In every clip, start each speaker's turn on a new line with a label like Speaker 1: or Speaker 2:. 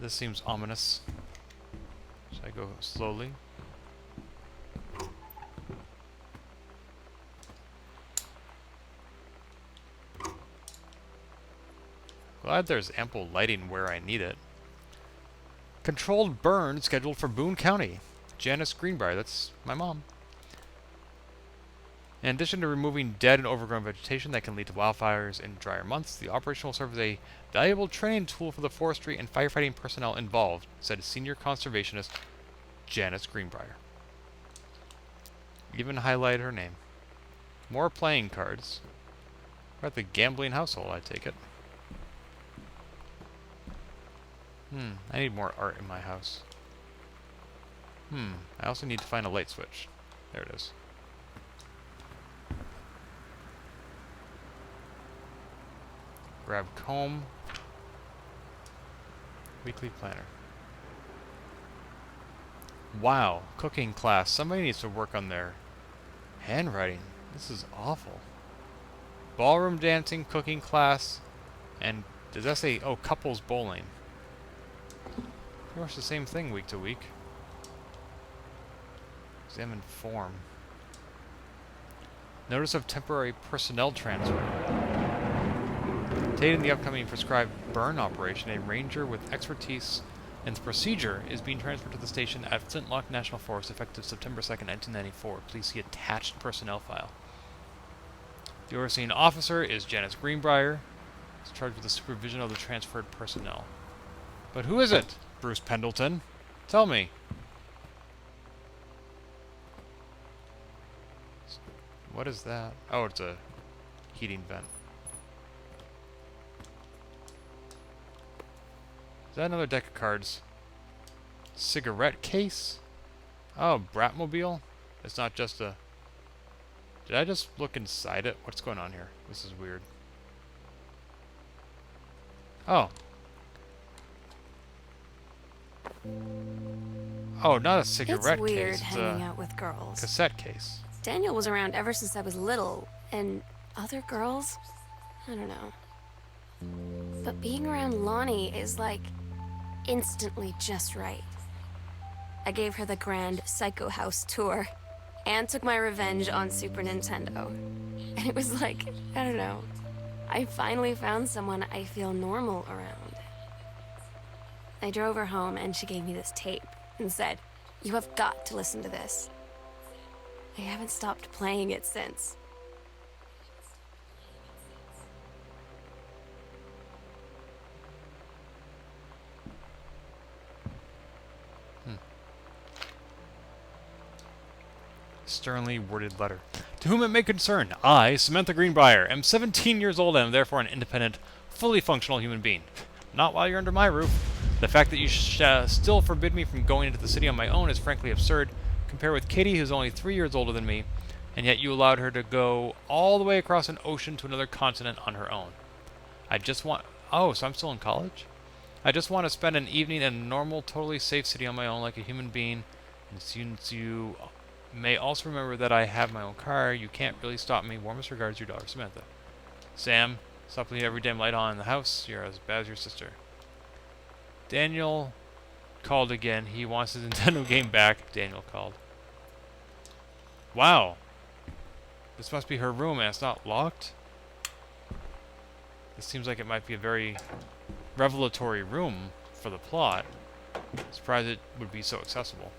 Speaker 1: This seems ominous. Should I go slowly? Glad there's ample lighting where I need it. Controlled burn scheduled for Boone County. Janice Greenbrier, that's my mom. In addition to removing dead and overgrown vegetation that can lead to wildfires in drier months, the operation will serve as a valuable training tool for the forestry and firefighting personnel involved, said senior conservationist Janice Greenbrier. Even highlighted her name. More playing cards. We're at the gambling household, I take it. I need more art in my house. I also need to find a light switch. There it is. Grab comb. Weekly planner. Wow, cooking class. Somebody needs to work on their handwriting. This is awful. Ballroom dancing, cooking class, and does that say, oh, couples bowling? Pretty much the same thing week to week. Examine form. Notice of temporary personnel transfer. Contained in the upcoming prescribed burn operation, a ranger with expertise in the procedure is being transferred to the station at Flintlock National Forest effective September 2nd, 1994. Please see attached personnel file. The overseeing officer is Janice Greenbrier. Is charged with the supervision of the transferred personnel. But who is it? Bruce Pendleton. Tell me. What is that? Oh, it's a heating vent. Is that another deck of cards? Cigarette case? Oh, Bratmobile? It's not just a... Did I just look inside it? What's going on here? This is weird. Oh. Oh, not a cigarette
Speaker 2: it's weird
Speaker 1: case. It's
Speaker 2: hanging out with girls.
Speaker 1: Cassette case.
Speaker 2: Daniel was around ever since I was little, and other girls? I don't know. But being around Lonnie is like instantly just right. I gave her the grand Psycho House tour and took my revenge on Super Nintendo. And it was like, I don't know, I finally found someone I feel normal around. I drove her home and she gave me this tape and said, "You have got to listen to this." I haven't stopped playing it since.
Speaker 1: Sternly worded letter. To whom it may concern, I, Samantha Greenbrier, am 17 years old and am therefore an independent, fully functional human being. Not while you're under my roof. The fact that you still forbid me from going into the city on my own is frankly absurd. Compare with Katie, who's only 3 years older than me, and yet you allowed her to go all the way across an ocean to another continent on her own. I just want... Oh, so I'm still in college? I just want to spend an evening in a normal, totally safe city on my own like a human being, and since you may also remember that I have my own car, you can't really stop me. Warmest regards, your daughter, Samantha. Sam, stop leaving every damn light on in the house. You're as bad as your sister. Daniel called again. He wants his Nintendo game back. Daniel called. Wow. This must be her room and it's not locked? This seems like it might be a very revelatory room for the plot. Surprised it would be so accessible.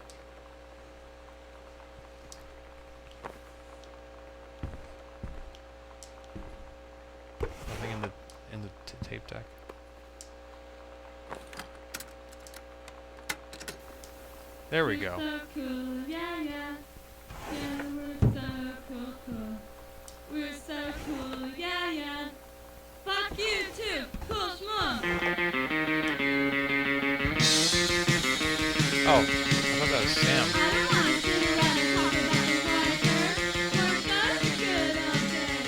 Speaker 1: Nothing in the tape deck. There we go.
Speaker 3: We're so cool, yeah, yeah. Yeah, we're so cool, cool. We're so cool, yeah, yeah. Fuck you too, cool schmuck.
Speaker 1: Oh, I thought that was Sam.
Speaker 3: I don't wanna sit around and talk about your wife, work us good all day.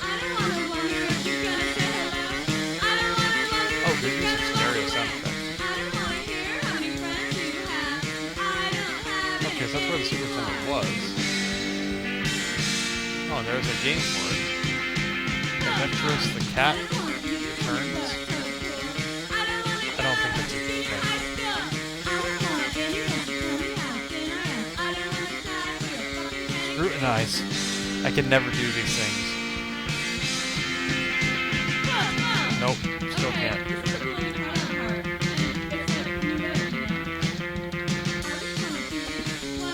Speaker 3: I don't wanna wonder if you're gonna say hello. I don't wanna wonder
Speaker 1: Oh,
Speaker 3: if
Speaker 1: good
Speaker 3: you're
Speaker 1: use of
Speaker 3: gonna
Speaker 1: stereo
Speaker 3: walk
Speaker 1: sound
Speaker 3: away.
Speaker 1: effects.
Speaker 3: I don't wanna hear how many friends you have. I don't have
Speaker 1: Okay, so that's where the Super Nintendo was. Oh, there's a game for it. Adventurous the Cat Returns. I don't think that's a thing. Guys, I can never do these things. Nope, still can't.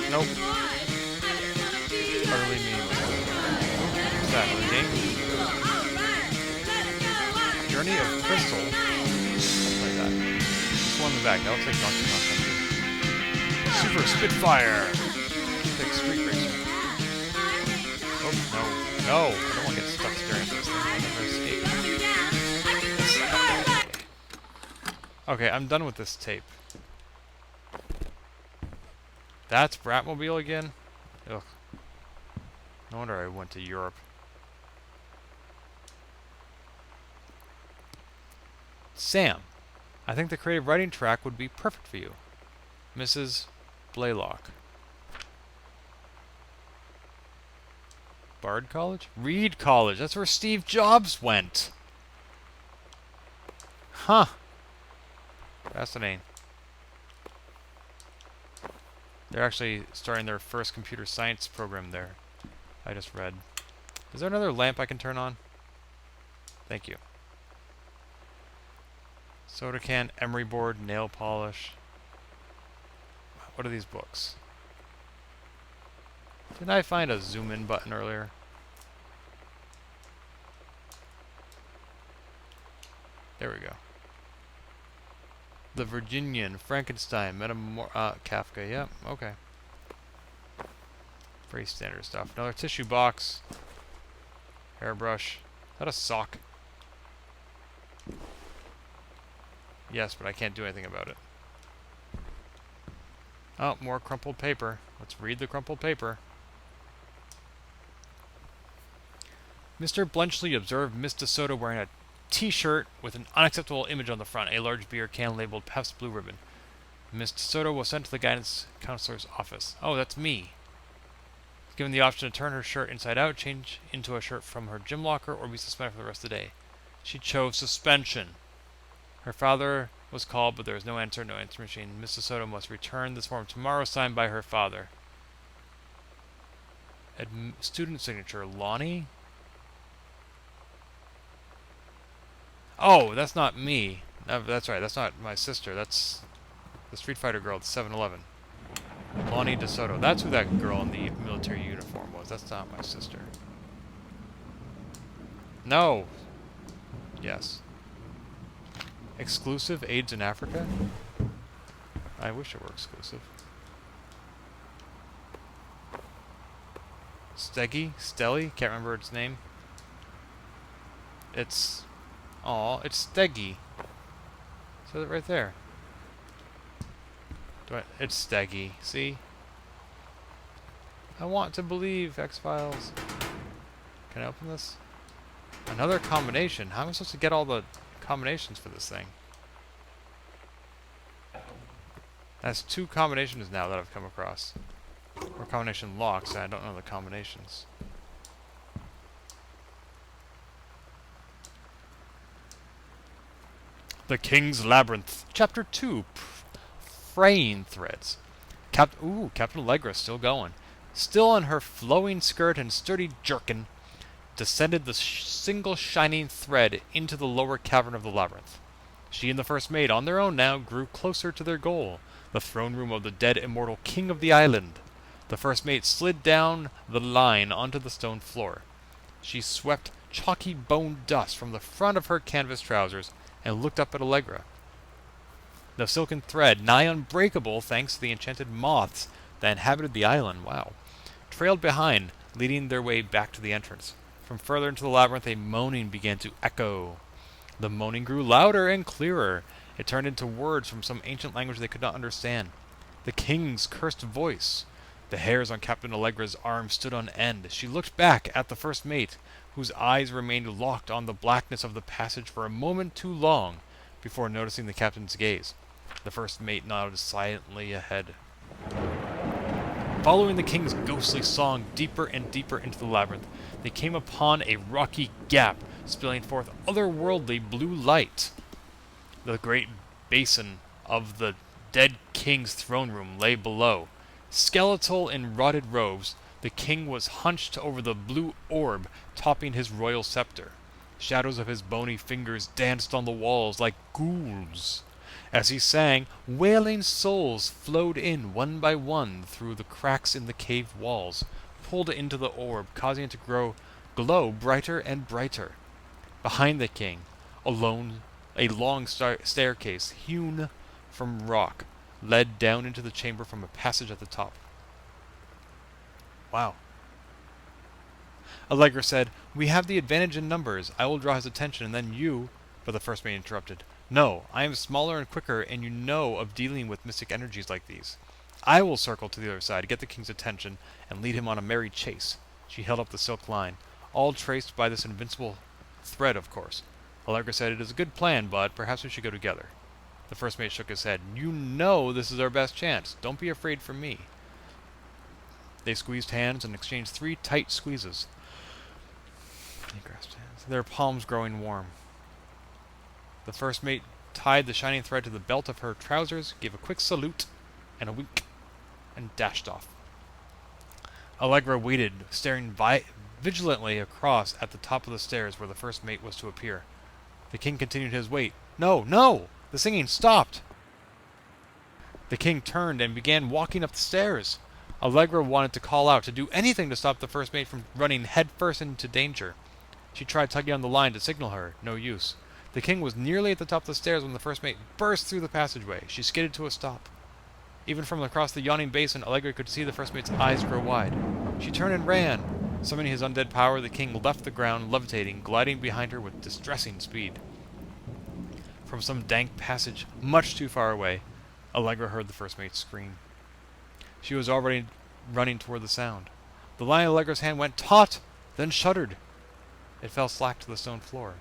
Speaker 1: Nope. Utterly meaningless. What's that, another game? Journey of Crystal? Something like that. This one in the back, that looks like Donkey Kong Country. Super Spitfire! Big Street Racer. Oh, no. No! I don't want to get stuck staring at this thing. I'll never escape. Okay, I'm done with this tape. That's Bratmobile again? Ugh. No wonder I went to Europe. Sam, I think the creative writing track would be perfect for you. Mrs. Blaylock. Bard College? Reed College. That's where Steve Jobs went. Huh. Fascinating. They're actually starting their first computer science program there. I just read. Is there another lamp I can turn on? Thank you. Soda can, emery board, nail polish. What are these books? Didn't I find a zoom in button earlier? There we go. The Virginian, Frankenstein, Kafka, yep, okay. Pretty standard stuff. Another tissue box. Hairbrush. Is that a sock? Yes, but I can't do anything about it. Oh, more crumpled paper. Let's read the crumpled paper. Mr. Blenchley observed Miss DeSoto wearing a T-shirt with an unacceptable image on the front, a large beer can labeled Pef's Blue Ribbon. Miss DeSoto was sent to the guidance counselor's office. Oh, that's me. Given the option to turn her shirt inside out, change into a shirt from her gym locker, or be suspended for the rest of the day. She chose suspension. Her father was called, but there was no answer machine. Miss DeSoto must return this form tomorrow, signed by her father. Student signature, Lonnie? Oh, that's not me. That's right, that's not my sister. That's the Street Fighter girl at 7-Eleven. Lonnie DeSoto. That's who that girl in the military uniform was. That's not my sister. No. Yes. Exclusive AIDS in Africa? I wish it were exclusive. Steggy? Stelly? Can't remember its name. It's... Aw, it's Steggy. It says it right there. It's Steggy. See? I want to believe, X-Files. Can I open this? Another combination? How am I supposed to get all the combinations for this thing? That's 2 combinations now that I've come across. Or combination locks, and I don't know the combinations. The King's Labyrinth. Chapter 2. Fraying Threads. Captain Allegra still going. Still on her flowing skirt and sturdy jerkin, descended the single shining thread into the lower cavern of the labyrinth. She and the first mate, on their own now, grew closer to their goal, the throne room of the dead immortal king of the island. The first mate slid down the line onto the stone floor. She swept chalky bone dust from the front of her canvas trousers and looked up at Allegra. The silken thread, nigh unbreakable thanks to the enchanted moths that inhabited the island, trailed behind, leading their way back to the entrance. From further into the labyrinth, a moaning began to echo. The moaning grew louder and clearer. It turned into words from some ancient language they could not understand. The king's cursed voice. The hairs on Captain Allegra's arm stood on end. She looked back at the first mate, whose eyes remained locked on the blackness of the passage for a moment too long before noticing the captain's gaze. The first mate nodded silently ahead. Following the king's ghostly song deeper and deeper into the labyrinth, they came upon a rocky gap, spilling forth otherworldly blue light. The great basin of the dead king's throne room lay below. Skeletal in rotted robes, The king was hunched over the blue orb topping his royal scepter. Shadows of his bony fingers danced on the walls like ghouls. As he sang, wailing souls flowed in one by one through the cracks in the cave walls, pulled into the orb, causing it to glow brighter and brighter. Behind the king, a long staircase hewn from rock led down into the chamber from a passage at the top. Wow. Allegra said, "We have the advantage in numbers. I will draw his attention, and then you—" But the first mate interrupted. "No, I am smaller and quicker, and you know of dealing with mystic energies like these. I will circle to the other side, get the king's attention, and lead him on a merry chase." She held up the silk line, all traced by this invincible thread, of course. Allegra said, "It is a good plan, but perhaps we should go together." The first mate shook his head. "You know this is our best chance. Don't be afraid for me." They squeezed hands and exchanged 3 tight squeezes. They grasped hands, their palms growing warm. The first mate tied the shining thread to the belt of her trousers, gave a quick salute and a wink, and dashed off. Allegra waited, staring vigilantly across at the top of the stairs where the first mate was to appear. The king continued his wait. No, no! The singing stopped! The king turned and began walking up the stairs. Allegra wanted to call out, to do anything to stop the first mate from running headfirst into danger. She tried tugging on the line to signal her. No use. The king was nearly at the top of the stairs when the first mate burst through the passageway. She skidded to a stop. Even from across the yawning basin, Allegra could see the first mate's eyes grow wide. She turned and ran. Summoning his undead power, the king left the ground, levitating, gliding behind her with distressing speed. From some dank passage much too far away, Allegra heard the first mate scream. She was already running toward the sound. The line in Allegra's hand went taut, then shuddered. It fell slack to the stone floor.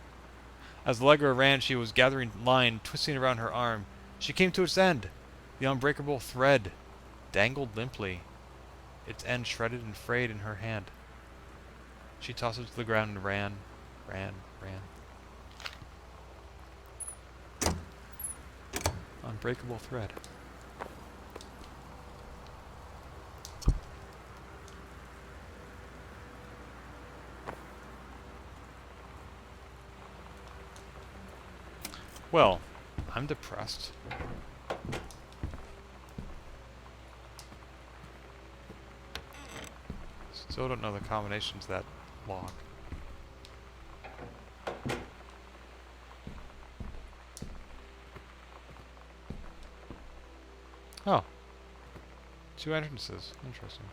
Speaker 1: As Allegra ran, she was gathering line, twisting around her arm. She came to its end. The unbreakable thread dangled limply, its end shredded and frayed in her hand. She tossed it to the ground and ran. Unbreakable thread. Well, I'm depressed. Still don't know the combinations of that lock. Oh. 2 entrances. Interesting.